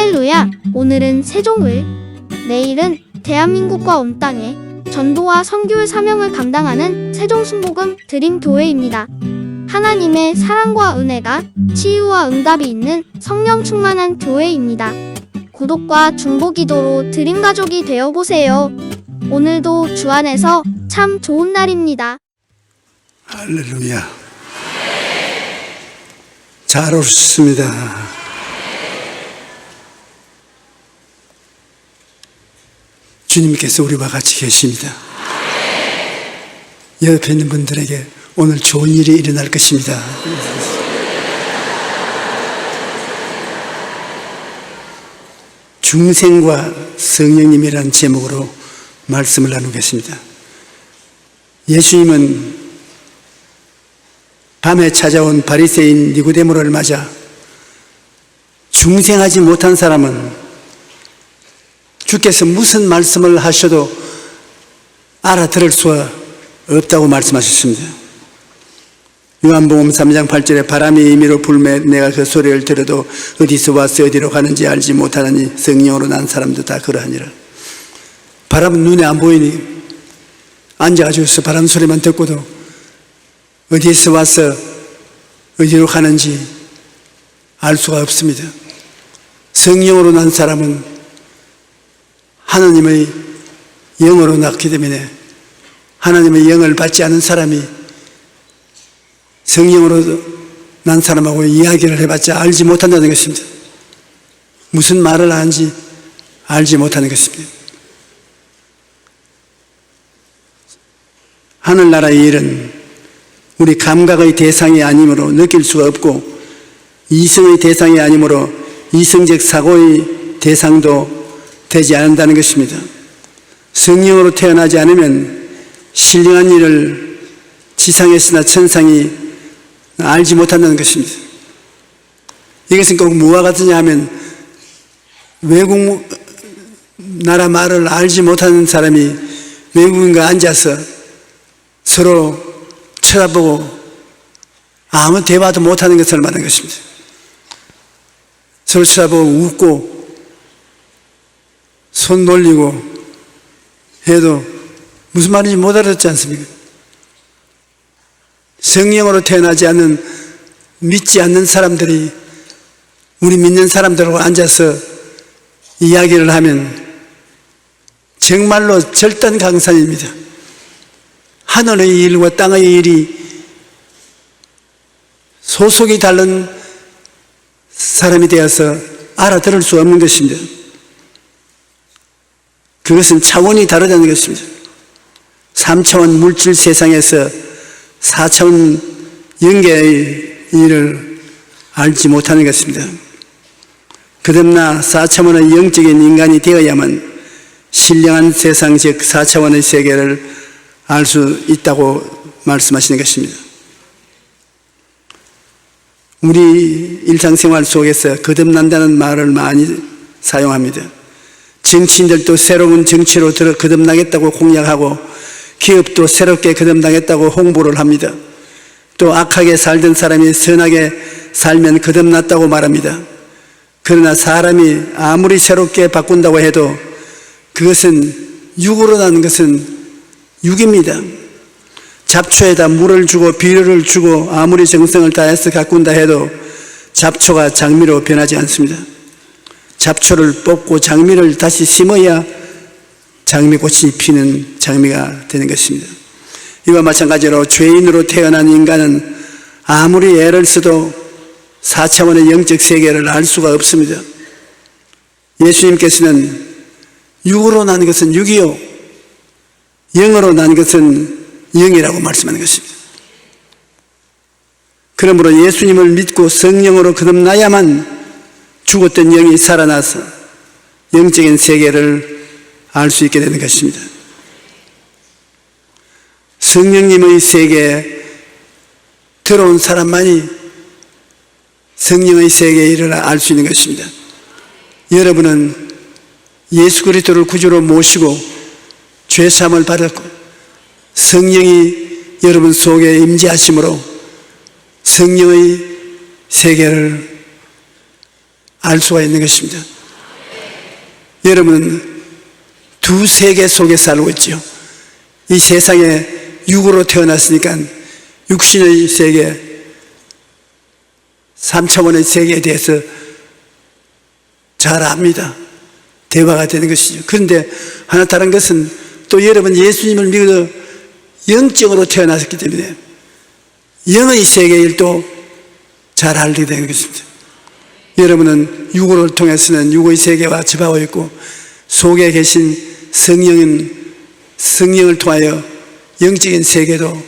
할렐루야! 오늘은 세종을, 내일은 대한민국과 온 땅에 전도와 선교의 사명을 감당하는 세종순복음 드림교회입니다. 하나님의 사랑과 은혜가 치유와 응답이 있는 성령 충만한 교회입니다. 구독과 중보기도로 드림가족이 되어보세요. 오늘도 주 안에서 참 좋은 날입니다. 할렐루야. 잘 오셨습니다. 주님께서 우리와 같이 계십니다. 옆에 있는 분들에게 오늘 좋은 일이 일어날 것입니다. 중생과 성령님이라는 제목으로 말씀을 나누겠습니다. 예수님은 밤에 찾아온 바리새인 니고데모를 맞아 중생하지 못한 사람은 주께서 무슨 말씀을 하셔도 알아들을 수 없다고 말씀하셨습니다. 요한복음 3장 8절에 바람이 임의로 불매 내가 그 소리를 들어도 어디서 와서 어디로 가는지 알지 못하느니 성령으로 난 사람도 다 그러하니라. 바람은 눈에 안 보이니 앉아가지고서 바람 소리만 듣고도 어디에서 와서 어디로 가는지 알 수가 없습니다. 성령으로 난 사람은 하나님의 영으로 낳기 때문에 하나님의 영을 받지 않은 사람이 성령으로 난 사람하고 이야기를 해봤자 알지 못한다는 것입니다. 무슨 말을 하는지 알지 못하는 것입니다. 하늘나라의 일은 우리 감각의 대상이 아니므로 느낄 수가 없고 이성의 대상이 아니므로 이성적 사고의 대상도 되지 않는다는 것입니다. 성령으로 태어나지 않으면 신령한 일을 지상에서나 천상이 알지 못한다는 것입니다. 이것은 꼭 무엇과 같으냐 하면 외국 나라 말을 알지 못하는 사람이 외국인과 앉아서 서로 쳐다보고 아무 대화도 못하는 것을 말하는 것입니다. 서로 쳐다보고 웃고 손 놀리고 해도 무슨 말인지 못 알아듣지 않습니까? 성령으로 태어나지 않는 믿지 않는 사람들이 우리 믿는 사람들하고 앉아서 이야기를 하면 정말로 절단강산입니다. 하늘의 일과 땅의 일이 소속이 다른 사람이 되어서 알아들을 수 없는 것입니다. 그것은 차원이 다르다는 것입니다. 3차원 물질 세상에서 4차원 영계의 일을 알지 못하는 것입니다. 거듭나 4차원의 영적인 인간이 되어야만 신령한 세상 즉 4차원의 세계를 알 수 있다고 말씀하시는 것입니다. 우리 일상생활 속에서 거듭난다는 말을 많이 사용합니다. 정치인들도 새로운 정치로 거듭나겠다고 공약하고 기업도 새롭게 거듭나겠다고 홍보를 합니다. 또 악하게 살던 사람이 선하게 살면 거듭났다고 말합니다. 그러나 사람이 아무리 새롭게 바꾼다고 해도 그것은 육으로 난 것은 육입니다. 잡초에다 물을 주고 비료를 주고 아무리 정성을 다해서 가꾼다 해도 잡초가 장미로 변하지 않습니다. 잡초를 뽑고 장미를 다시 심어야 장미꽃이 피는 장미가 되는 것입니다. 이와 마찬가지로 죄인으로 태어난 인간은 아무리 애를 써도 4차원의 영적 세계를 알 수가 없습니다. 예수님께서는 육으로 난 것은 육이요 영으로 난 것은 영이라고 말씀하는 것입니다. 그러므로 예수님을 믿고 성령으로 거듭나야만 죽었던 영이 살아나서 영적인 세계를 알 수 있게 되는 것입니다. 성령님의 세계에 들어온 사람만이 성령의 세계의 일을 알 수 있는 것입니다. 여러분은 예수 그리스도를 구주로 모시고 죄사함을 받았고 성령이 여러분 속에 임재하심으로 성령의 세계를 알 수가 있는 것입니다. 여러분은 두 세계 속에 살고 있죠. 이 세상에 육으로 태어났으니까 육신의 세계, 3차원의 세계에 대해서 잘 압니다. 대화가 되는 것이죠. 그런데 하나 다른 것은 또 여러분 예수님을 믿어 영적으로 태어났기 때문에 영의 세계의 일도 잘 알게 되는 것입니다. 여러분은 육을 통해서는 육의 세계와 접하고 있고 속에 계신 성령을 통하여 영적인 세계도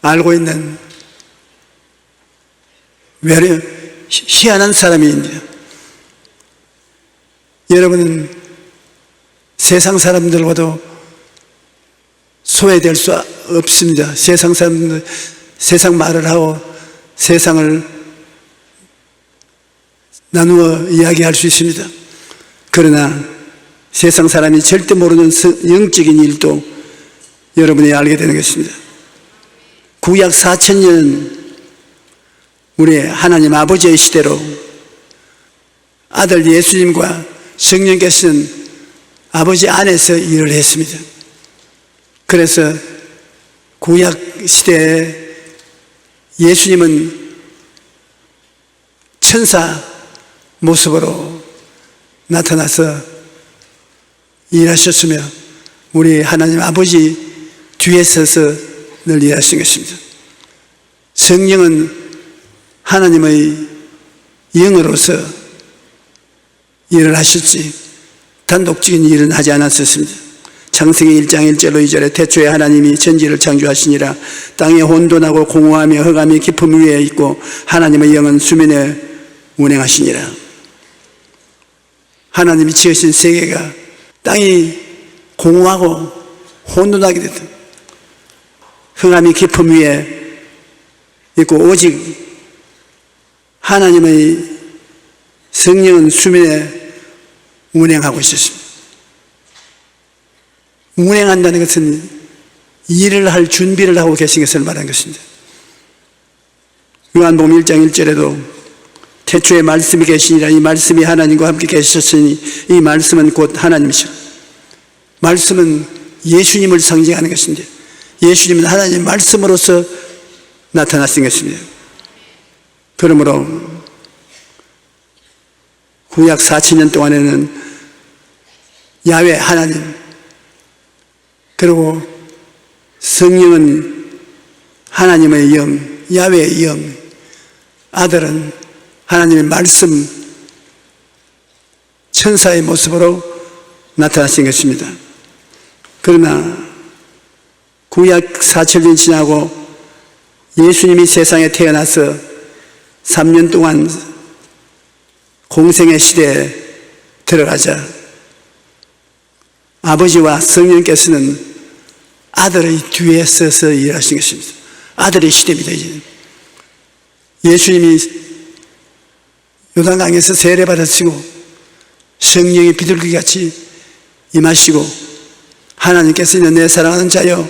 알고 있는 희한한 사람입니다. 여러분은 세상 사람들과도 소외될 수 없습니다. 세상 사람들, 세상 말을 하고 세상을 나누어 이야기할 수 있습니다. 그러나 세상 사람이 절대 모르는 영적인 일도 여러분이 알게 되는 것입니다. 구약 4000년 우리 하나님 아버지의 시대로 아들 예수님과 성령께서는 아버지 안에서 일을 했습니다. 그래서 구약 시대에 예수님은 천사 모습으로 나타나서 일하셨으며 우리 하나님 아버지 뒤에 서서 늘 일하신 것입니다. 성령은 하나님의 영으로서 일을 하셨지 단독적인 일은 하지 않았었습니다. 창세기 1장 1절로 2절에 태초에 하나님이 천지를 창조하시니라. 땅에 혼돈하고 공허하며 흑암이 깊음 위에 있고 하나님의 영은 수면에 운행하시니라. 하나님이 지으신 세계가 땅이 공허하고 혼돈하게 됐다. 흑암이 깊음 위에 있고 오직 하나님의 성령은 수면에 운행하고 있었습니다. 운행한다는 것은 일을 할 준비를 하고 계신 것을 말하는 것입니다. 요한복음 1장 1절에도 태초에 말씀이 계시니라. 이 말씀이 하나님과 함께 계셨으니 이 말씀은 곧 하나님이시라. 말씀은 예수님을 상징하는 것인데 예수님은 하나님의 말씀으로서 나타나신 것입니다. 그러므로 구약 4000년 동안에는 야훼 하나님 그리고 성령은 하나님의 영, 야훼의 영, 아들은 하나님의 말씀, 천사의 모습으로 나타나신 것입니다. 그러나 구약 4000년 지나고 예수님이 세상에 태어나서 3년 동안 공생의 시대에 들어가자 아버지와 성령께서는 아들의 뒤에 서서 일하신 것입니다. 아들의 시대입니다. 이제 예수님이 요단강에서 세례받으시고 성령이 비둘기같이 임하시고 하나님께서는 내 사랑하는 자여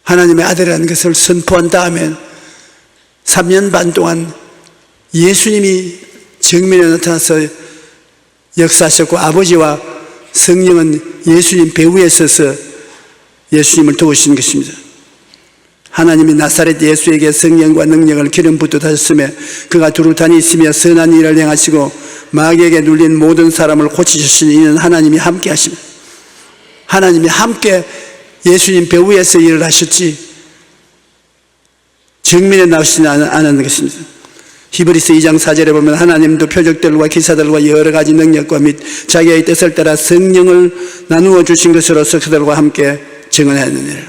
하나님의 아들이라는 것을 선포한 다음에 3년 반 동안 예수님이 정면에 나타나서 역사하셨고 아버지와 성령은 예수님 배후에 서서 예수님을 도우신 것입니다. 하나님이 나사렛 예수에게 성령과 능력을 기름 붓듯하셨으며 그가 두루 다니시며 선한 일을 행하시고 마귀에게 눌린 모든 사람을 고치셨으니 이는 하나님이 함께 하십니다. 하나님이 함께 예수님 배후에서 일을 하셨지 정면에 나오시지 않았는 것입니다. 히브리서 2장 4절에 보면 하나님도 표적들과 기사들과 여러 가지 능력과 및 자기의 뜻을 따라 성령을 나누어 주신 것으로서 그들과 함께 증언하였느니라.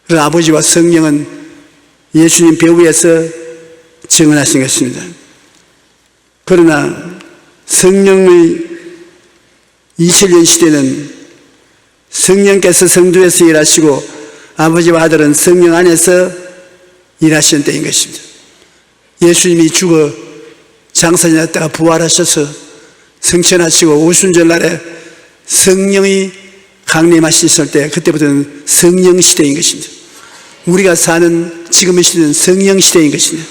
그래서 아버지와 성령은 예수님 배후에서 증언하신 것입니다. 그러나 성령의 2000년 시대는 성령께서 성도에서 일하시고 아버지와 아들은 성령 안에서 일하시는 때인 것입니다. 예수님이 죽어 장사지 났다가 부활하셔서 성천하시고 오순절날에 성령이 강림하셨을 때 그때부터는 성령 시대인 것입니다. 우리가 사는 지금의 시대는 성령 시대인 것입니다.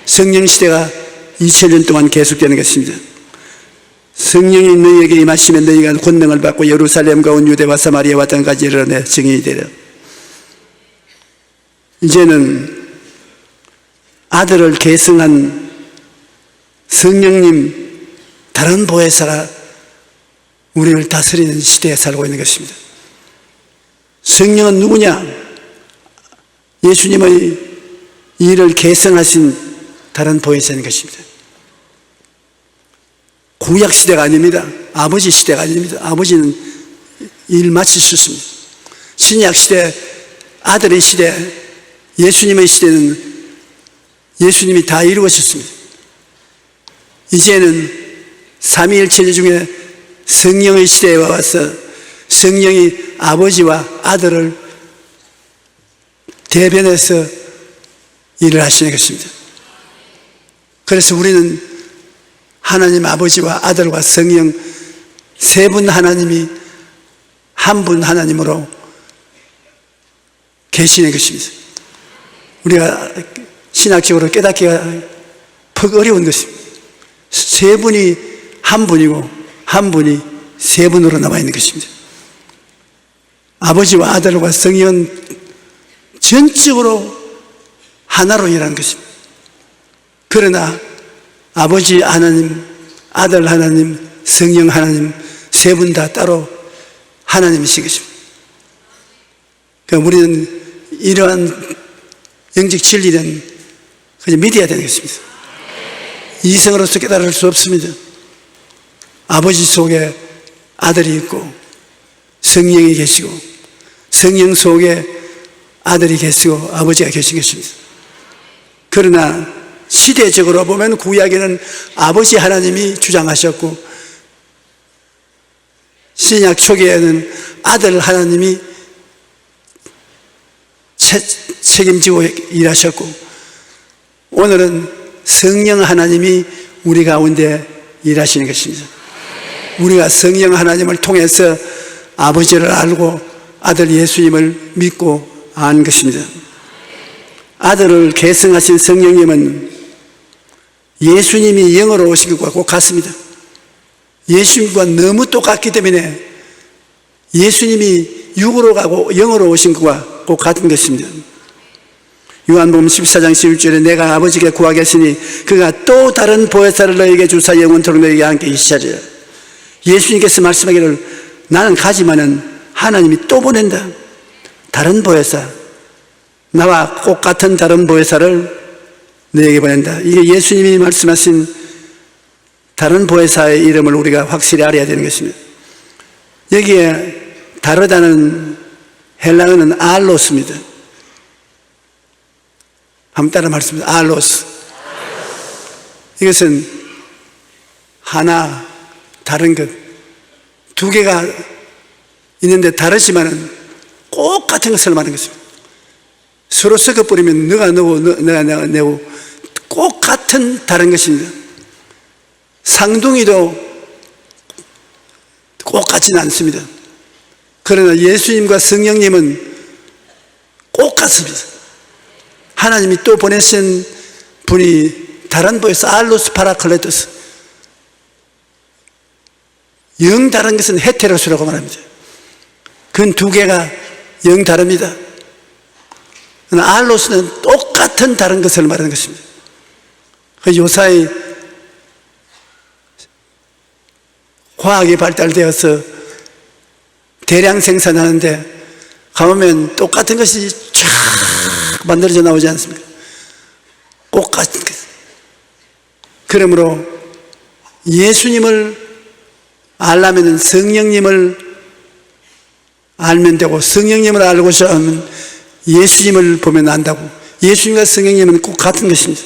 성령 시대가 2000년 동안 계속되는 것입니다. 성령이 너희에게 임하시면 너희가 권능을 받고 예루살렘과 온 유대와 사마리아와 땅까지 이르러 증인이 되리라. 이제는 아들을 계승한 성령님 다른 보혜사가 우리를 다스리는 시대에 살고 있는 것입니다. 성령은 누구냐? 예수님의 일을 계승하신 다른 보혜사인 것입니다. 구약 시대가 아닙니다. 아버지 시대가 아닙니다. 아버지는 일 마치셨습니다. 신약 시대, 아들의 시대, 예수님의 시대는 예수님이 다 이루어졌습니다. 이제는 삼위일체 중에 성령의 시대에 와서 성령이 아버지와 아들을 대변해서 일을 하시는 것입니다. 그래서 우리는 하나님 아버지와 아들과 성령 세 분 하나님이 한 분 하나님으로 계시는 것입니다. 우리가 신학적으로 깨닫기가 퍽 어려운 것입니다. 세 분이 한 분이고 한 분이 세 분으로 남아 있는 것입니다. 아버지와 아들과 성령은 전적으로 하나로 일하는 것입니다. 그러나 아버지 하나님, 아들 하나님, 성령 하나님 세 분 다 따로 하나님이신 것입니다. 그러니까 우리는 이러한 영적 진리는 그냥 믿어야 되는 것입니다. 이성으로서 깨달을 수 없습니다. 아버지 속에 아들이 있고 성령이 계시고 성령 속에 아들이 계시고 아버지가 계신 것입니다. 그러나 시대적으로 보면 구약에는 아버지 하나님이 주장하셨고 신약 초기에는 아들 하나님이 책임지고 일하셨고 오늘은 성령 하나님이 우리 가운데 일하시는 것입니다. 우리가 성령 하나님을 통해서 아버지를 알고 아들 예수님을 믿고 아는 것입니다. 아들을 계승하신 성령님은 예수님이 영으로 오신 것과 꼭 같습니다. 예수님과 너무 똑같기 때문에 예수님이 육으로 가고 영으로 오신 것과 꼭 같은 것입니다. 요한복음 14장 11절에 내가 아버지께 구하겠으니 그가 또 다른 보혜사를 너에게 주사 영원토록 너에게 함께 계시리라. 예수님께서 말씀하기를 나는 가지만은 하나님이 또 보낸다. 다른 보혜사, 나와 꼭 같은 다른 보혜사를 너에게 보낸다. 이게 예수님이 말씀하신 다른 보혜사의 이름을 우리가 확실히 알아야 되는 것입니다. 여기에 다르다는 헬라어는 알로스입니다. 한번 따라 말씀합니다. 알로스. 이것은 하나, 다른 것. 두 개가 있는데 다르지만은 꼭 같은 것을 말하는 것입니다. 서로 섞어버리면 너가 너고 내가 내고 꼭 같은 다른 것입니다. 쌍둥이도 꼭 같지는 않습니다. 그러나 예수님과 성령님은 꼭 같습니다. 하나님이 또 보내신 분이 다른 보혜사 알로스 파라클레토스, 영 다른 것은 헤테로스라고 말합니다. 그건 두 개가 영 다릅니다. 알로스는 똑같은 다른 것을 말하는 것입니다. 요사이 과학이 발달되어서 대량 생산하는데 가보면 똑같은 것이 쫙 만들어져 나오지 않습니까? 똑같은 것. 그러므로 예수님을 알려면 성령님을 알면 되고 성령님을 알고자 하면 예수님을 보면 안다고. 예수님과 성령님은 꼭 같은 것입니다.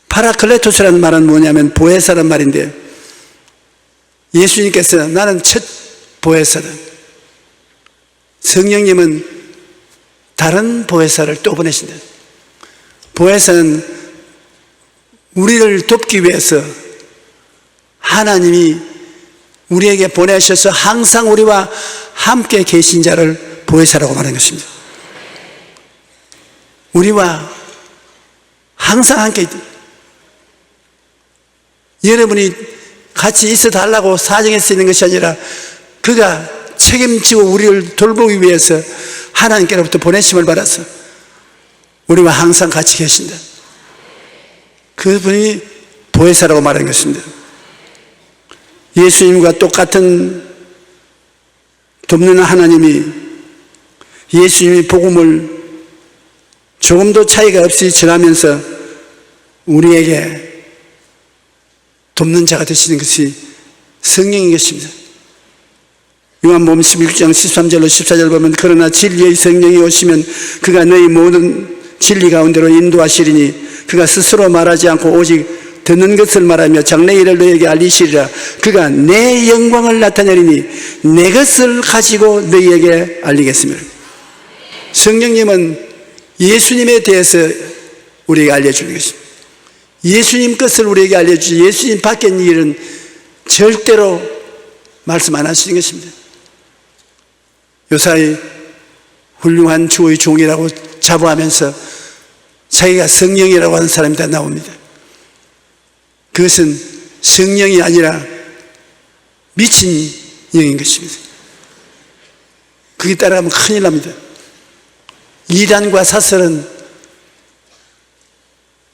파라클레토스라는 말은 뭐냐면 보혜사란 말인데 예수님께서 나는 첫 보혜사다. 성령님은 다른 보혜사를 또 보내신다. 보혜사는 우리를 돕기 위해서 하나님이 우리에게 보내셔서 항상 우리와 함께 계신 자를 보혜사라고 말하는 것입니다. 우리와 항상 함께 있다. 여러분이 같이 있어 달라고 사정해서 있는 것이 아니라 그가 책임지고 우리를 돌보기 위해서 하나님께로부터 보내심을 받아서 우리와 항상 같이 계신다. 그분이 보혜사라고 말하는 것입니다. 예수님과 똑같은 돕는 하나님이 예수님의 복음을 조금도 차이가 없이 전하면서 우리에게 돕는 자가 되시는 것이 성령인 것입니다. 요한복음 16장 13절로 14절 보면 그러나 진리의 성령이 오시면 그가 너희 모든 진리 가운데로 인도하시리니 그가 스스로 말하지 않고 오직 듣는 것을 말하며 장래 일을 너희에게 알리시리라. 그가 내 영광을 나타내리니 내 것을 가지고 너희에게 알리겠습니다. 성령님은 예수님에 대해서 우리에게 알려주는 것입니다. 예수님 것을 우리에게 알려주지 예수님 밖의 일은 절대로 말씀 안 하시는 것입니다. 요사이 훌륭한 주의 종이라고 자부하면서 자기가 성령이라고 하는 사람이 다 나옵니다. 그것은 성령이 아니라 미친 영인 것입니다. 그게 따라가면 큰일 납니다. 이단과 사설은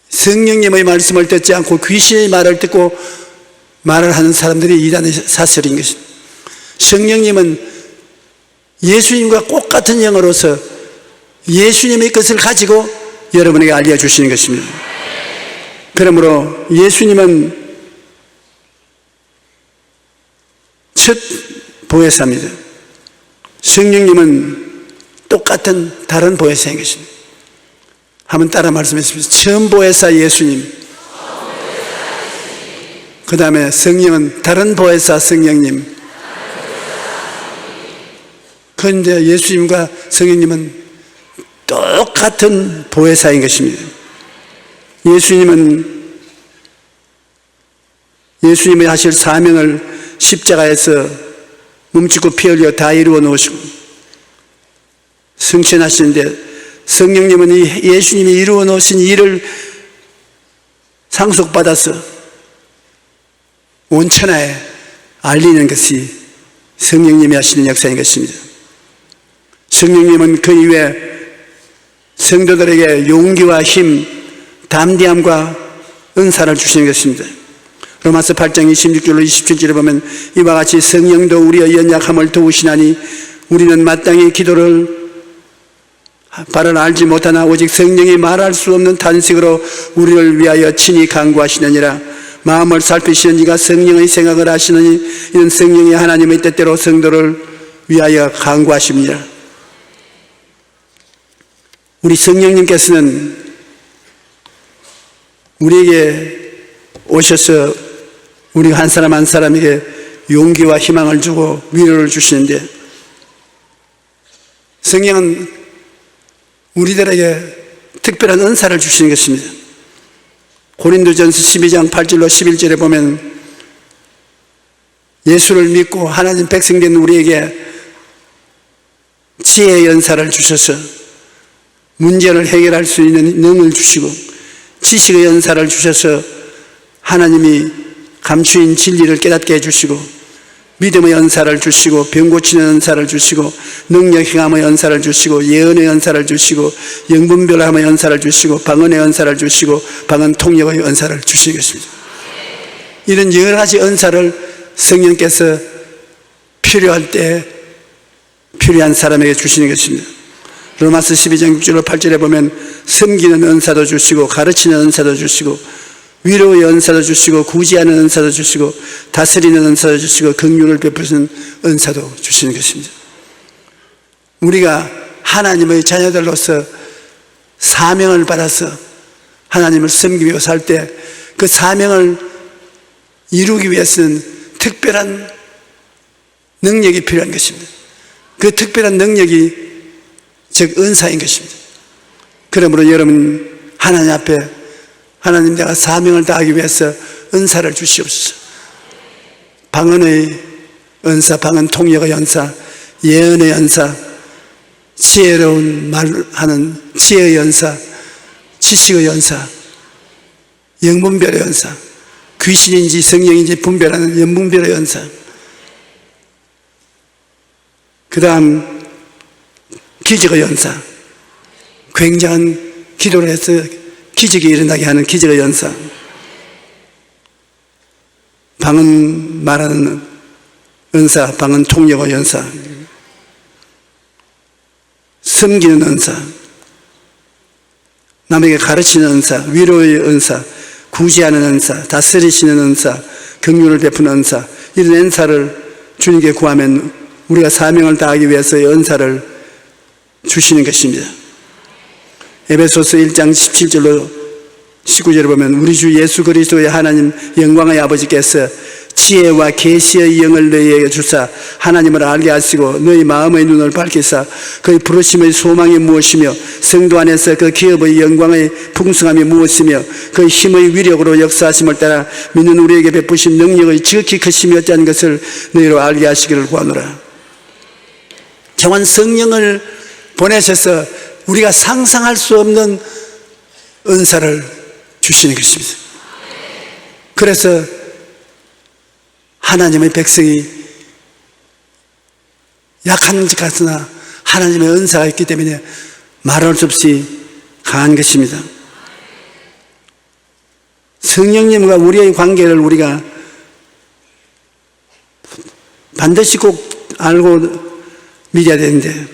성령님의 말씀을 듣지 않고 귀신의 말을 듣고 말을 하는 사람들이 이단의 사설인 것입니다. 성령님은 예수님과 똑같은 영으로서 예수님의 것을 가지고 여러분에게 알려주시는 것입니다. 그러므로 예수님은 첫 보혜사입니다. 성령님은 똑같은 다른 보혜사인 것입니다. 한번 따라 말씀했습니다. 처음 보혜사 예수님, 그 다음에 성령은 다른 보혜사 성령님. 그런데 예수님과 성령님은 똑같은 보혜사인 것입니다. 예수님이 하실 사명을 십자가에서 몸짓고 피 흘려 다 이루어 놓으시고 성취하시는데 성령님은 예수님이 이루어 놓으신 일을 상속받아서 온 천하에 알리는 것이 성령님이 하시는 역사인 것입니다. 성령님은 그 이후에 성도들에게 용기와 힘, 담대함과 은사를 주시는 것입니다. 로마서 8장 26절로 27절에 보면 이와 같이 성령도 우리의 연약함을 도우시나니 우리는 마땅히 기도를 바를 알지 못하나 오직 성령이 말할 수 없는 탄식으로 우리를 위하여 친히 간구하시느니라. 마음을 살피시는 이가 성령의 생각을 하시느니 이는 성령이 하나님의 뜻대로 성도를 위하여 간구하십니다. 우리 성령님께서는 우리에게 오셔서 우리 한 사람 한 사람에게 용기와 희망을 주고 위로를 주시는데 성령은 우리들에게 특별한 은사를 주시는 것입니다. 고린도전서 12장 8절로 11절에 보면 예수를 믿고 하나님 백성된 우리에게 지혜의 은사를 주셔서 문제를 해결할 수 있는 능을 주시고 지식의 은사를 주셔서 하나님이 감추인 진리를 깨닫게 해주시고 믿음의 은사를 주시고 병 고치는 은사를 주시고 능력 행함의 은사를 주시고 예언의 은사를 주시고 영분별함의 은사를 주시고 방언의 은사를 주시고 방언 통역의 은사를 주시는 것입니다. 이런 여러 가지 은사를 성령께서 필요할 때 필요한 사람에게 주시는 것입니다. 로마서 12장 6절로 8절에 보면 섬기는 은사도 주시고 가르치는 은사도 주시고 위로의 은사도 주시고 구제하는 은사도 주시고 다스리는 은사도 주시고 긍휼을 베푸시는 은사도 주시는 것입니다. 우리가 하나님의 자녀들로서 사명을 받아서 하나님을 섬기며 위해서 살 때 그 사명을 이루기 위해서는 특별한 능력이 필요한 것입니다. 그 특별한 능력이 즉 은사인 것입니다. 그러므로 여러분 하나님 앞에 하나님 내가 사명을 다하기 위해서 은사를 주시옵소서. 방언의 은사, 방언 통역의 은사, 예언의 은사, 지혜로운 말하는 지혜의 은사, 지식의 은사, 영분별의 은사, 귀신인지 성령인지 분별하는 연분별의 은사. 그 다음 기적의 연사. 굉장한 기도를 해서 기적이 일어나게 하는 기적의 연사. 방언 말하는 은사, 방언 통역의 연사. 섬기는 은사. 남에게 가르치는 은사, 위로의 은사, 구제하는 은사, 다스리시는 은사, 긍휼을 베푸는 은사. 이런 은사를 주님께 구하면 우리가 사명을 다하기 위해서의 은사를 주시는 것입니다. 에베소서 1장 17절로 19절을 보면 우리 주 예수 그리스도의 하나님 영광의 아버지께서 지혜와 계시의 영을 너희에게 주사 하나님을 알게 하시고 너희 마음의 눈을 밝히사 그의 부르심의 소망이 무엇이며 성도 안에서 그 기업의 영광의 풍성함이 무엇이며 그의 힘의 위력으로 역사하심을 따라 믿는 우리에게 베푸신 능력의 지극히 크심이 어찌하는 것을 너희로 알게 하시기를 구하노라. 정한 성령을 보내셔서 우리가 상상할 수 없는 은사를 주시는 것입니다. 그래서 하나님의 백성이 약한 것 같으나 하나님의 은사가 있기 때문에 말할 수 없이 강한 것입니다. 성령님과 우리의 관계를 우리가 반드시 꼭 알고 믿어야 되는데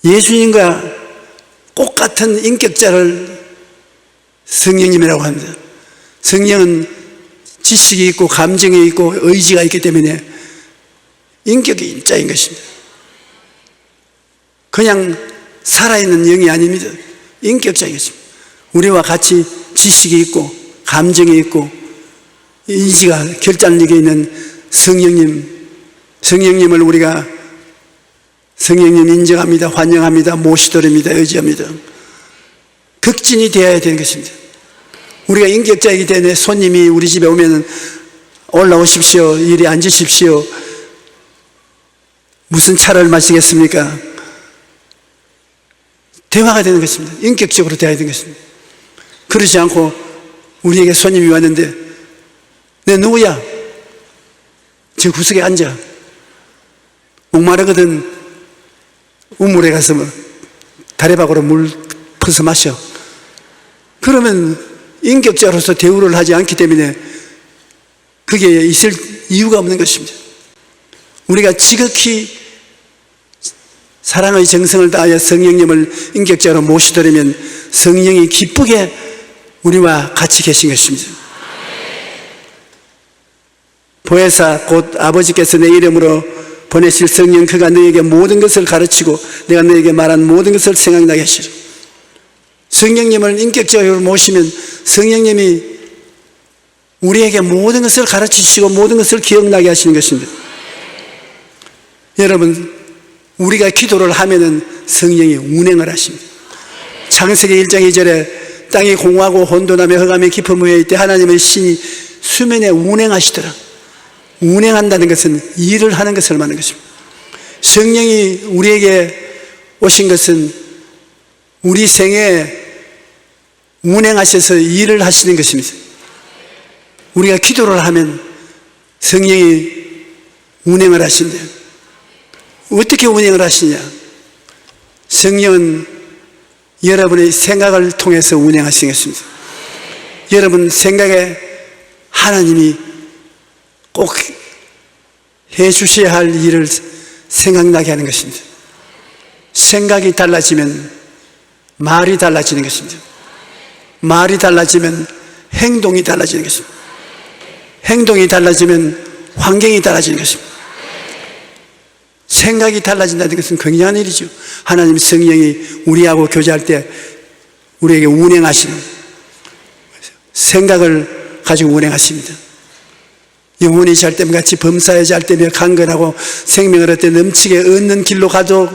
예수님과 꼭 같은 인격자를 성령님이라고 합니다. 성령은 지식이 있고 감정이 있고 의지가 있기 때문에 인격이 인자인 것입니다. 그냥 살아있는 영이 아닙니다. 인격자인 것입니다. 우리와 같이 지식이 있고 감정이 있고 의지가 결단력이 있는 성령님을 우리가 성령님 인정합니다. 환영합니다. 모시드립니다. 의지합니다. 극진이 되어야 되는 것입니다. 우리가 인격자이기 때문에 손님이 우리 집에 오면 올라오십시오. 이리 앉으십시오. 무슨 차를 마시겠습니까? 대화가 되는 것입니다. 인격적으로 대화가 되는 것입니다. 그러지 않고 우리에게 손님이 왔는데 내 누구야? 저 구석에 앉아. 목마르거든 우물에 가서 다리박으로 물 퍼서 마셔. 그러면 인격자로서 대우를 하지 않기 때문에 그게 있을 이유가 없는 것입니다. 우리가 지극히 사랑의 정성을 다하여 성령님을 인격자로 모시더라면 성령이 기쁘게 우리와 같이 계신 것입니다. 보혜사 곧 아버지께서 내 이름으로 보내실 성령 그가 너에게 모든 것을 가르치고 내가 너에게 말한 모든 것을 생각나게 하시라. 성령님을 인격적으로 모시면 성령님이 우리에게 모든 것을 가르치시고 모든 것을 기억나게 하시는 것입니다. 여러분, 우리가 기도를 하면은 성령이 운행을 하십니다. 창세기 1장 2절에 땅이 공허하고 혼돈하며 흑암이 깊은 후에 이때 하나님의 신이 수면에 운행하시더라. 운행한다는 것은 일을 하는 것을 말하는 것입니다. 성령이 우리에게 오신 것은 우리 생에 운행하셔서 일을 하시는 것입니다. 우리가 기도를 하면 성령이 운행을 하신대요. 어떻게 운행을 하시냐? 성령은 여러분의 생각을 통해서 운행하시는 것입니다. 여러분 생각에 하나님이 꼭 해주셔야 할 일을 생각나게 하는 것입니다. 생각이 달라지면 말이 달라지는 것입니다. 말이 달라지면 행동이 달라지는 것입니다. 행동이 달라지면 환경이 달라지는 것입니다. 생각이 달라진다는 것은 굉장한 일이죠. 하나님 성령이 우리하고 교제할 때 우리에게 운행하시는 생각을 가지고 운행하십니다. 영혼이 잘 때면 같이 범사에 잘 때며 강건하고 생명을 얻되 넘치게 얻는 길로 가도록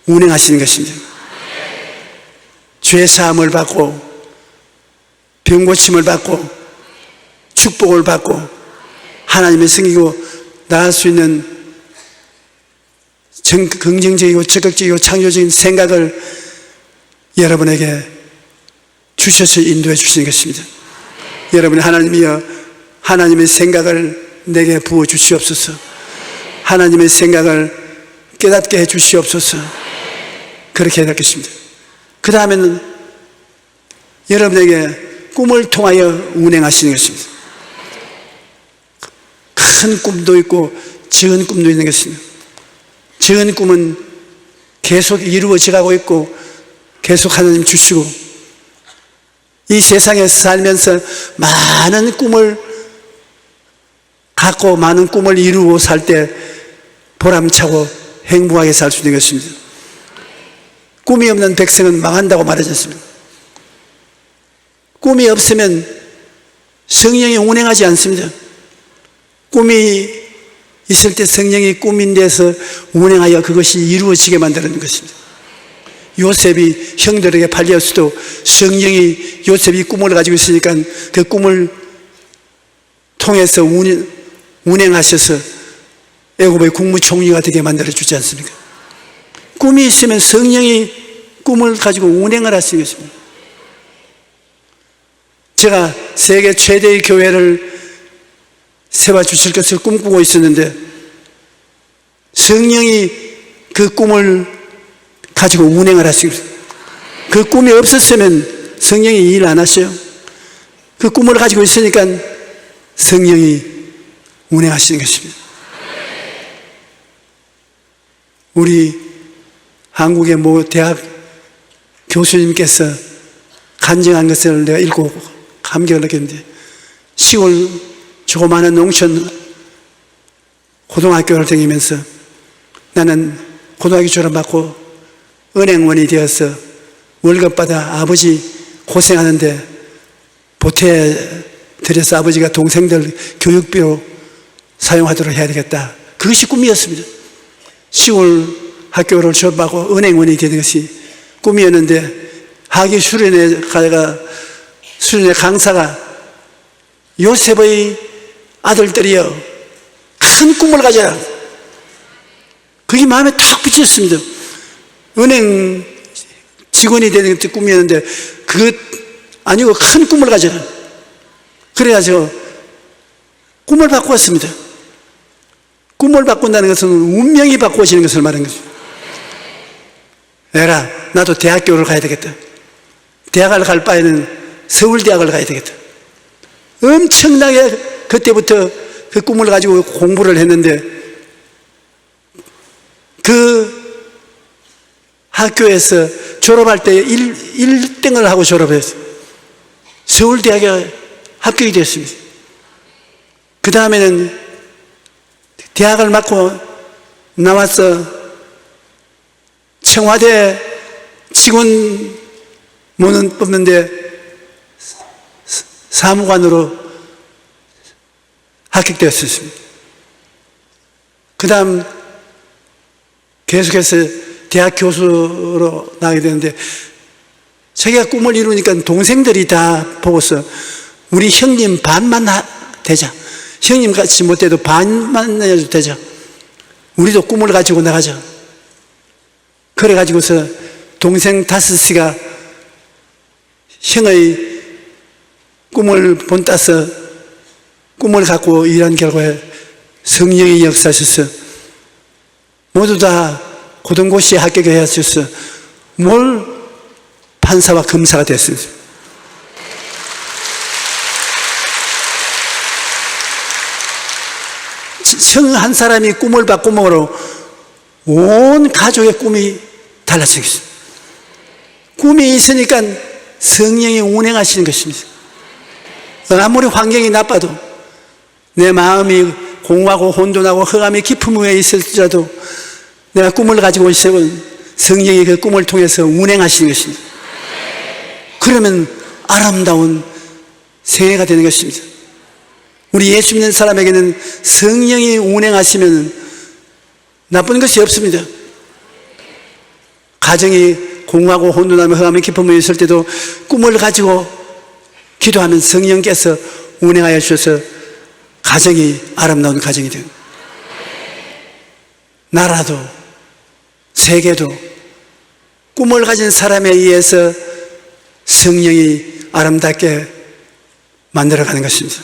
운행하시는 것입니다. 죄사함을 받고 병고침을 받고 축복을 받고 하나님의 섬기고 나갈 수 있는 긍정적이고 적극적이고 창조적인 생각을 여러분에게 주셔서 인도해 주시는 것입니다. 여러분, 하나님이여, 하나님의 생각을 내게 부어 주시옵소서. 하나님의 생각을 깨닫게 해 주시옵소서. 그렇게 해야 겠습니다. 그 다음에는 여러분에게 꿈을 통하여 운행하시는 것입니다. 큰 꿈도 있고 작은 꿈도 있는 것입니다. 작은 꿈은 계속 이루어져 가고 있고 계속 하나님 주시고, 이 세상에 살면서 많은 꿈을 갖고 많은 꿈을 이루고 살 때 보람차고 행복하게 살 수 있는 것입니다. 꿈이 없는 백성은 망한다고 말하지 않습니까? 꿈이 없으면 성령이 운행하지 않습니다. 꿈이 있을 때 성령이 꿈인 데서 운행하여 그것이 이루어지게 만드는 것입니다. 요셉이 형들에게 팔렸어도 성령이 요셉이 꿈을 가지고 있으니까 그 꿈을 통해서 운행하셔서 애굽의 국무총리가 되게 만들어 주지 않습니까? 꿈이 있으면 성령이 꿈을 가지고 운행을 하시는 것입니다. 제가 세계 최대의 교회를 세워주실 것을 꿈꾸고 있었는데 성령이 그 꿈을 가지고 운행을 하시고, 그 꿈이 없었으면 성령이 일 안 하셔요. 그 꿈을 가지고 있으니까 성령이 운행하시는 것입니다. 우리 한국의 모 대학 교수님께서 간증한 것을 내가 읽고 감격을 느꼈는데, 시골 조그마한 농촌 고등학교를 다니면서 나는 고등학교 졸업받고 은행원이 되어서 월급 받아 아버지 고생하는데 보태드려서 아버지가 동생들 교육비로 사용하도록 해야 되겠다. 그것이 꿈이었습니다. 시골 학교를 졸업하고 은행원이 되는 것이 꿈이었는데, 하기 수련회 가다가 수련회 강사가 요셉의 아들들이여 큰 꿈을 가져라. 그게 마음에 탁 비쳤습니다. 은행 직원이 되는 게 꿈이었는데 그것 아니고 큰 꿈을 가져라. 그래가지고 꿈을 바꾸었습니다. 꿈을 바꾼다는 것은 운명이 바꾸어지는 것을 말하는 거죠. 에라, 나도 대학교를 가야 되겠다. 대학을 갈 바에는 서울대학을 가야 되겠다. 엄청나게 그때부터 그 꿈을 가지고 공부를 했는데, 그 학교에서 졸업할 때 1등을 하고 졸업했어요. 서울대학에 합격이 됐습니다. 그 다음에는 대학을 맡고 나와서 청와대 직원 문은 뽑는데 사무관으로 합격되었습니다. 그 다음 계속해서 대학 교수로 나가게 되는데, 자기가 꿈을 이루니까 동생들이 다 보고서 우리 형님 반만 되자. 형님 같이 못해도 반만 해도 되자. 우리도 꿈을 가지고 나가자. 그래가지고서 동생 5이가 형의 꿈을 본따서 꿈을 갖고 일한 결과에 성령이 역사하셔서 모두 다 고등고시에 합격을 하셔서 뭘 판사와 검사가 됐습니다. 형 한 사람이 꿈을 바꿈으로 온 가족의 꿈이 달라진 것입니다. 꿈이 있으니까 성령이 운행하시는 것입니다. 아무리 환경이 나빠도 내 마음이 공허하고 혼돈하고 흑암이 깊은 후에 있을지라도 내가 꿈을 가지고 있으면 성령이 그 꿈을 통해서 운행하시는 것입니다. 그러면 아름다운 생애가 되는 것입니다. 우리 예수 믿는 사람에게는 성령이 운행하시면 나쁜 것이 없습니다. 가정이 공허하고 혼돈하며 흑암이 깊은 후에 있을 때도 꿈을 가지고 기도하면 성령께서 운행하여 주셔서 가정이 아름다운 가정이 됩니다. 나라도 세계도 꿈을 가진 사람에 의해서 성령이 아름답게 만들어가는 것입니다.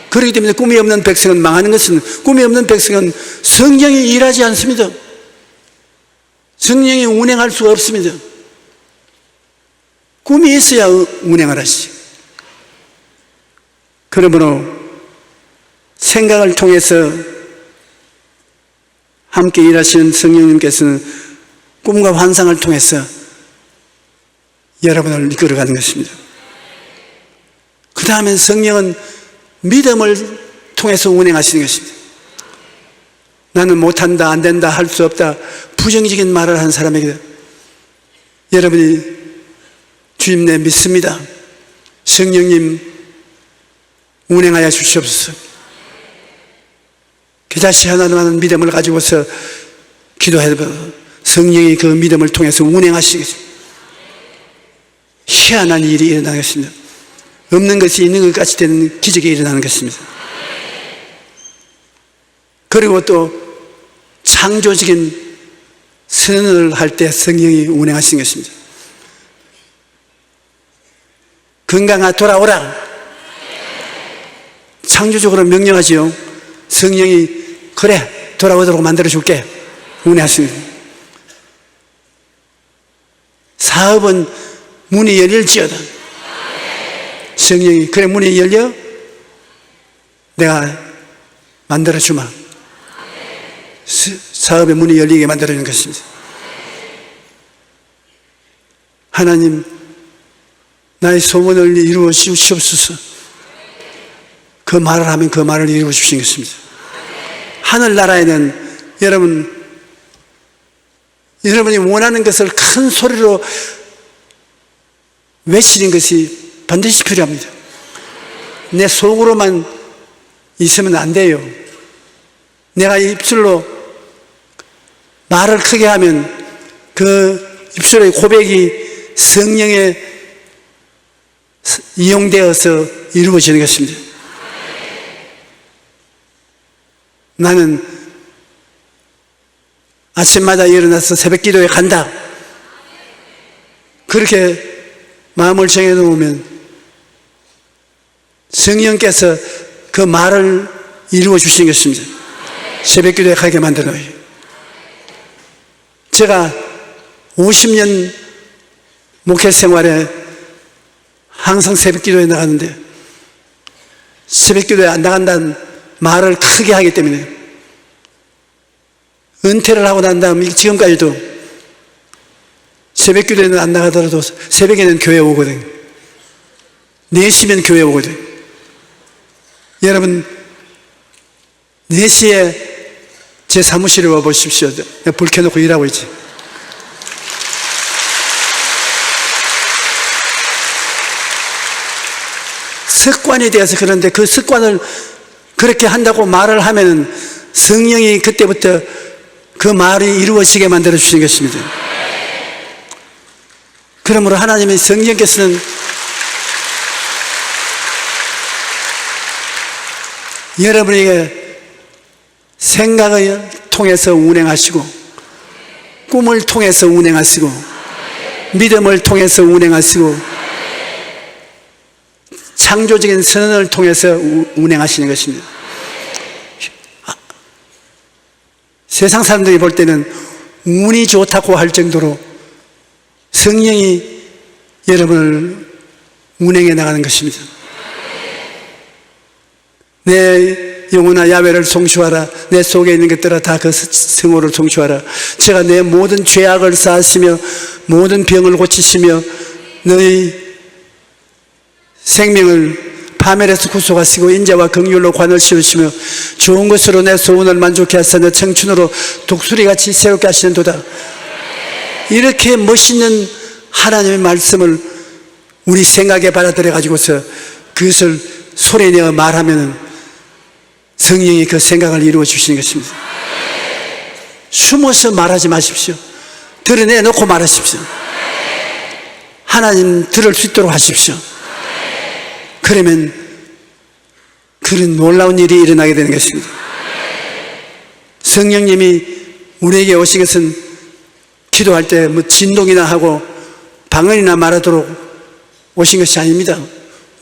그렇기 때문에 꿈이 없는 백성은 망하는 것은, 꿈이 없는 백성은 성령이 일하지 않습니다. 성령이 운행할 수가 없습니다. 꿈이 있어야 운행을 하시죠. 그러므로 생각을 통해서 함께 일하시는 성령님께서는 꿈과 환상을 통해서 여러분을 이끌어가는 것입니다. 그 다음엔 성령은 믿음을 통해서 운행하시는 것입니다. 나는 못한다, 안 된다, 할 수 없다, 부정적인 말을 하는 사람에게 여러분이 주님 내 믿습니다, 성령님 운행하여 주시옵소서, 겨자씨 하나만한 믿음을 가지고서 기도해도 성령이 그 믿음을 통해서 운행하시겠습니다. 희한한 일이 일어나겠습니다. 없는 것이 있는 것 같이 되는 기적이 일어나는 것입니다. 그리고 또 창조적인 선언을 할 때 성령이 운행하신 것입니다. 건강아 돌아오라, 창조적으로 명령하지요. 성령이 그래 돌아오도록 만들어줄게 운행하십니다. 사업은 문이 열릴지어다, 성령이 그래 문이 열려 내가 만들어주마, 사업의 문이 열리게 만들어주는 것입니다. 하나님 나의 소원을 이루어 주시옵소서. 그 말을 하면 그 말을 이루어 주신 것입니다. 하늘나라에는 여러분이 원하는 것을 큰 소리로 외치는 것이 반드시 필요합니다. 내 속으로만 있으면 안 돼요. 내가 입술로 말을 크게 하면 그 입술의 고백이 성령에 이용되어서 이루어지는 것입니다. 나는 아침마다 일어나서 새벽 기도에 간다, 그렇게 마음을 정해놓으면 성령께서 그 말을 이루어 주신 것입니다. 새벽 기도에 가게 만들어 놓아요. 제가 50년 목회 생활에 항상 새벽 기도에 나가는데, 새벽 기도에 안 나간다는 말을 크게 하기 때문에 은퇴를 하고 난 다음 지금까지도 새벽 기도에는 안 나가더라도 새벽에는 교회 오거든요. 4시면 교회 오거든요. 여러분 4시에 제 사무실에 와 보십시오. 불 켜놓고 일하고 있지. 습관이 되어서 그런데 그 습관을 그렇게 한다고 말을 하면은 성령이 그때부터 그 말이 이루어지게 만들어 주시는 것입니다. 그러므로 하나님의 성령께서는 여러분에게 생각을 통해서 운행하시고, 꿈을 통해서 운행하시고, 믿음을 통해서 운행하시고, 창조적인 선언을 통해서 운행하시는 것입니다. 세상 사람들이 볼 때는 운이 좋다고 할 정도로 성령이 여러분을 운행해 나가는 것입니다. 내 영혼아 야훼를 송축하라, 내 속에 있는 것들아 다 그 성호를 송축하라. 제가 내 모든 죄악을 사하시며 모든 병을 고치시며 너희 생명을 파멸에서 구속하시고 인자와 긍휼로 관을 씌우시며 좋은 것으로 내 소원을 만족해 하사 내 청춘으로 독수리같이 새롭게 하시는도다. 이렇게 멋있는 하나님의 말씀을 우리 생각에 받아들여 가지고서 그것을 소리내어 말하면 성령이 그 생각을 이루어 주시는 것입니다. 숨어서 말하지 마십시오. 드러내놓고 말하십시오. 하나님 들을 수 있도록 하십시오. 그러면 그런 놀라운 일이 일어나게 되는 것입니다. 성령님이 우리에게 오신 것은 기도할 때 뭐 진동이나 하고 방언이나 말하도록 오신 것이 아닙니다.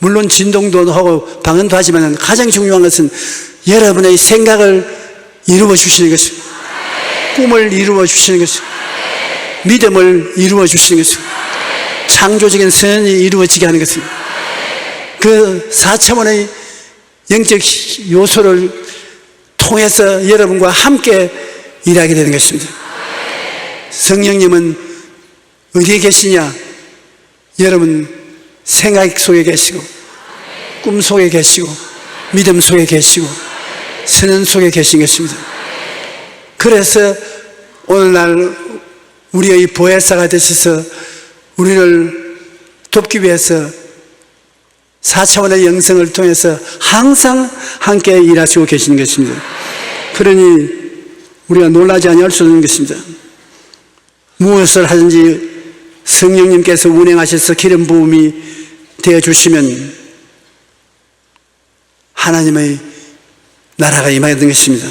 물론 진동도 하고 방언도 하지만 가장 중요한 것은 여러분의 생각을 이루어 주시는 것입니다. 꿈을 이루어 주시는 것입니다. 믿음을 이루어 주시는 것입니다. 창조적인 선언이 이루어지게 하는 것입니다. 그 4차원의 영적 요소를 통해서 여러분과 함께 일하게 되는 것입니다. 성령님은 어디에 계시냐? 여러분 생각 속에 계시고 꿈 속에 계시고 믿음 속에 계시고 선언 속에 계신 것입니다. 그래서 오늘날 우리의 보혜사가 되셔서 우리를 돕기 위해서 4차원의 영성을 통해서 항상 함께 일하시고 계시는 것입니다. 그러니 우리가 놀라지 아니할 수 없는 것입니다. 무엇을 하든지 성령님께서 운행하셔서 기름 부음이 되어주시면 하나님의 나라가 임하게 된 것입니다.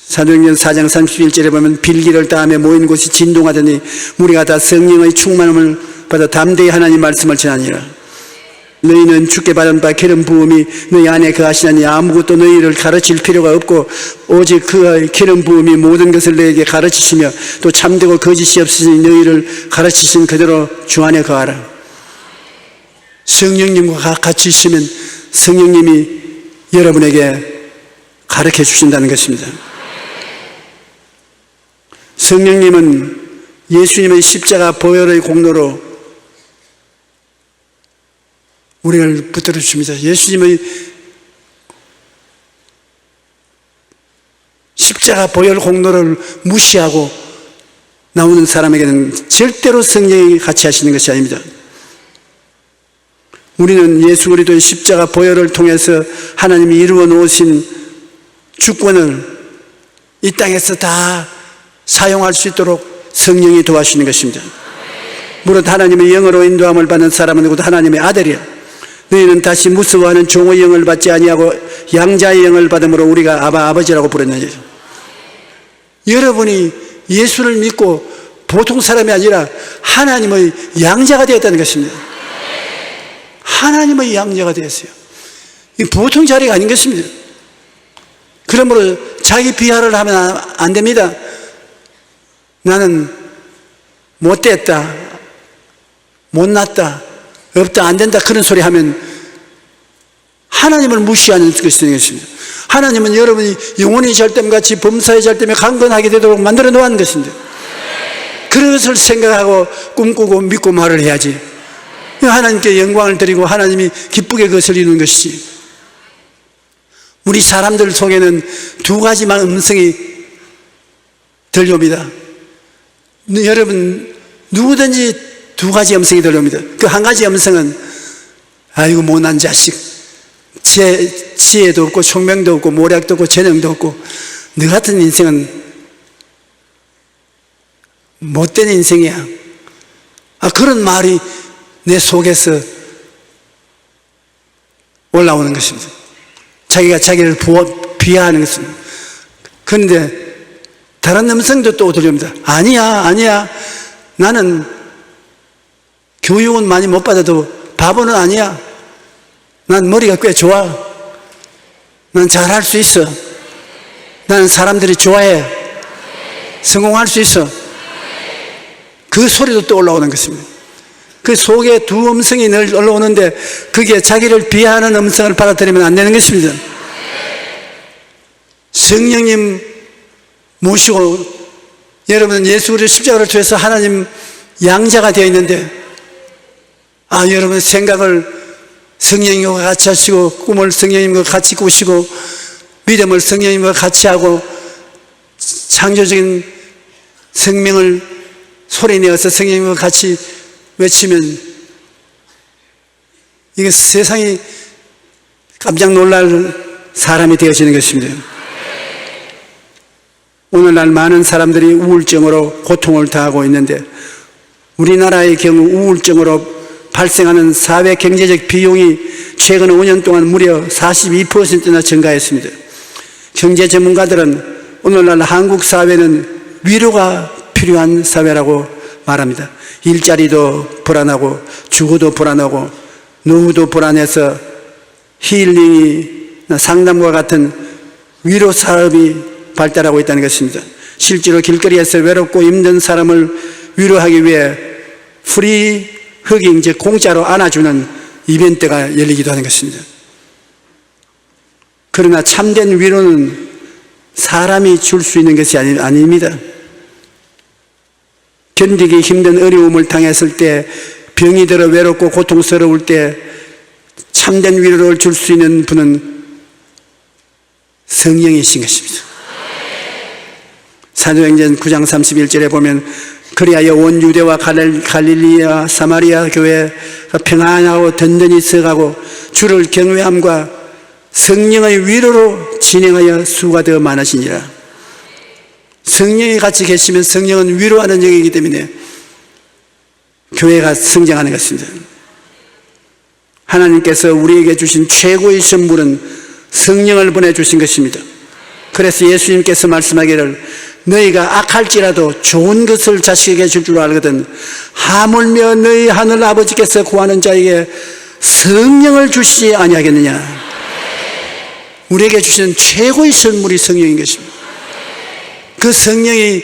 사도행전 4장 31절에 보면 빌기를 따하며 모인 곳이 진동하더니 무리가 다 성령의 충만함을 받아 담대히 하나님 말씀을 전하니라. 너희는 주께 받은 바 기름 부음이 너희 안에 거하시나니 아무것도 너희를 가르칠 필요가 없고 오직 그의 기름 부음이 모든 것을 너희에게 가르치시며 또 참되고 거짓이 없으니 너희를 가르치신 그대로 주 안에 거하라. 성령님과 같이 있으면 성령님이 여러분에게 가르쳐 주신다는 것입니다. 성령님은 예수님의 십자가 보혈의 공로로 우리를 붙들어 주십니다. 예수님의 십자가 보혈 공로를 무시하고 나오는 사람에게는 절대로 성령이 같이 하시는 것이 아닙니다. 우리는 예수 그리스도의 십자가 보혈을 통해서 하나님이 이루어 놓으신 주권을 이 땅에서 다 사용할 수 있도록 성령이 도와주시는 것입니다. 무릇 하나님의 영으로 인도함을 받는 사람은 누구도 하나님의 아들이야. 너희는 다시 무서워하는 종의 영을 받지 아니하고 양자의 영을 받음으로 우리가 아바 아버지라고 부르느니라. 여러분이 예수를 믿고 보통 사람이 아니라 하나님의 양자가 되었다는 것입니다. 하나님의 양자가 되었어요. 이 보통 자리가 아닌 것입니다. 그러므로 자기 비하를 하면 안 됩니다. 나는 못됐다, 못났다, 없다, 안 된다 그런 소리 하면 하나님을 무시하는 것이 되는 것입니다. 하나님은 여러분이 영혼이 잘됨같이 범사에 잘됨에 강건하게 되도록 만들어 놓은 것입니다. 그것을 생각하고 꿈꾸고 믿고 말을 해야지. 하나님께 영광을 드리고 하나님이 기쁘게 그것을 이루는 것이지. 우리 사람들 속에는 두 가지만 음성이 들려옵니다. 여러분 누구든지 두 가지 음성이 들려옵니다. 그 한 가지 음성은 아이고 못난 자식, 지혜도 없고 총명도 없고 모략도 없고 재능도 없고 너 같은 인생은 못된 인생이야. 그런 말이 내 속에서 올라오는 것입니다. 자기가 자기를 비하하는 것입니다. 그런데 다른 음성도 또 들려옵니다. 아니야. 나는 교육은 많이 못 받아도 바보는 아니야. 난 머리가 꽤 좋아. 난 잘할 수 있어. 나는 사람들이 좋아해. 성공할 수 있어. 그 소리도 또 올라오는 것입니다. 그 속에 두 음성이 늘 올라오는데 그게 자기를 비하하는 음성을 받아들이면 안 되는 것입니다. 성령님 모시고 여러분은 예수 그리스도 십자가를 통해서 하나님 양자가 되어 있는데 여러분 생각을 성령님과 같이 하시고 꿈을 성령님과 같이 꾸시고 믿음을 성령님과 같이 하고 창조적인 생명을 소리내어서 성령님과 같이 외치면 이게 세상이 깜짝 놀랄 사람이 되어지는 것입니다. 오늘날 많은 사람들이 우울증으로 고통을 당하고 있는데 우리나라의 경우 우울증으로 발생하는 사회 경제적 비용이 최근 5년 동안 무려 42%나 증가했습니다. 경제 전문가들은 오늘날 한국 사회는 위로가 필요한 사회라고 말합니다. 일자리도 불안하고 주거도 불안하고 누구도 불안해서 힐링이나 상담과 같은 위로 사업이 발달하고 있다는 것입니다. 실제로 길거리에서 외롭고 힘든 사람을 위로하기 위해 프리 허깅, 즉 공짜로 안아주는 이벤트가 열리기도 하는 것입니다. 그러나 참된 위로는 사람이 줄 수 있는 것이 아닙니다. 견디기 힘든 어려움을 당했을 때, 병이 들어 외롭고 고통스러울 때 참된 위로를 줄 수 있는 분은 성령이신 것입니다. 사도행전 9장 31절에 보면 그리하여 온 유대와 갈릴리와 사마리아 교회가 평안하고 든든히 서가고 주를 경외함과 성령의 위로로 진행하여 수가 더 많으시니라. 성령이 같이 계시면 성령은 위로하는 영이기 때문에 교회가 성장하는 것입니다. 하나님께서 우리에게 주신 최고의 선물은 성령을 보내주신 것입니다. 그래서 예수님께서 말씀하기를 너희가 악할지라도 좋은 것을 자식에게 줄 줄 알거든 하물며 너희 하늘 아버지께서 구하는 자에게 성령을 주시지 아니하겠느냐. 우리에게 주시는 최고의 선물이 성령인 것입니다. 그 성령이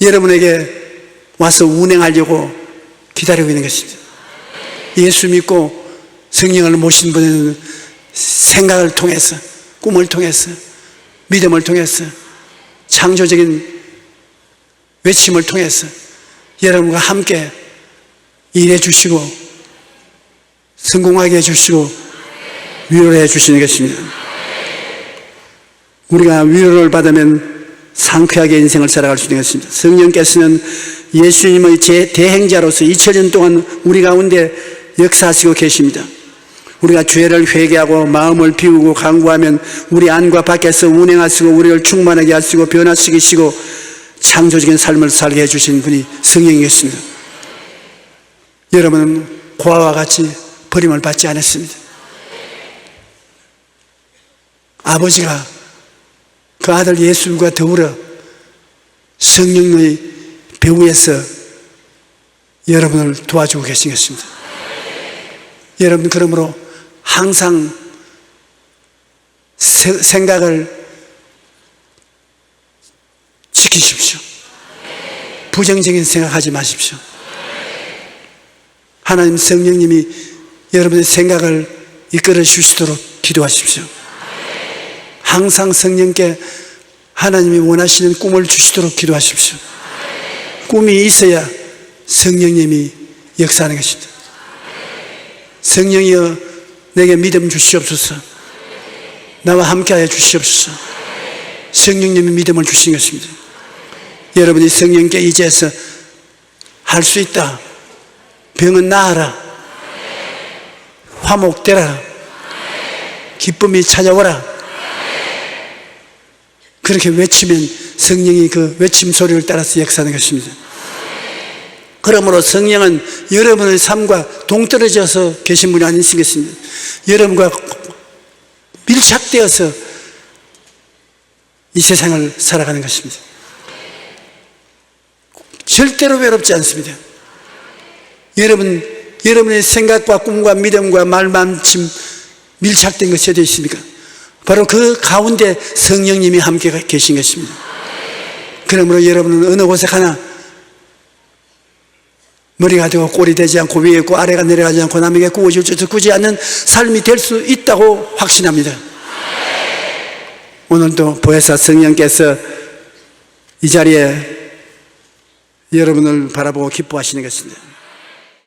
여러분에게 와서 운행하려고 기다리고 있는 것입니다. 예수 믿고 성령을 모신 분은 생각을 통해서, 꿈을 통해서, 믿음을 통해서, 창조적인 외침을 통해서 여러분과 함께 일해 주시고 성공하게 해주시고 위로해 주시는 것입니다. 우리가 위로를 받으면 상쾌하게 인생을 살아갈 수 있는 것입니다. 성령께서는 예수님의 대행자로서 2000년 동안 우리 가운데 역사하시고 계십니다. 우리가 죄를 회개하고 마음을 비우고 간구하면 우리 안과 밖에서 운행하시고 우리를 충만하게 하시고 변화시키시고 창조적인 삶을 살게 해주신 분이 성령이겠습니다. 여러분은 고아와 같이 버림을 받지 않았습니다. 아버지가 그 아들 예수님과 더불어 성령의 배후에서 여러분을 도와주고 계신 것입니다. 여러분 그러므로 항상 생각을 지키십시오. 부정적인 생각하지 마십시오. 하나님 성령님이 여러분의 생각을 이끌어 주시도록 기도하십시오. 항상 성령께 하나님이 원하시는 꿈을 주시도록 기도하십시오. 꿈이 있어야 성령님이 역사하는 것입니다. 성령이여 내게 믿음 주시옵소서. 나와 함께하여 주시옵소서. 성령님이 믿음을 주신 것입니다. 여러분이 성령께 의지해서 할 수 있다. 병은 나아라. 화목되라. 기쁨이 찾아오라. 그렇게 외치면 성령이 그 외침 소리를 따라서 역사하는 것입니다. 그러므로 성령은 여러분의 삶과 동떨어져서 계신 분이 아니신 것입니다. 여러분과 밀착되어서 이 세상을 살아가는 것입니다. 절대로 외롭지 않습니다. 여러분의 생각과 꿈과 믿음과 말만큼 밀착된 것이 어디 있습니까? 바로 그 가운데 성령님이 함께 계신 것입니다. 그러므로 여러분은 어느 곳에 가나 머리가 되고 꼴이 되지 않고 위에 있고 아래가 내려가지 않고 남에게 구워질 줄 꾸지 않는 삶이 될 수 있다고 확신합니다. 오늘도 보혜사 성령께서 이 자리에 여러분을 바라보고 기뻐하시는 것입니다.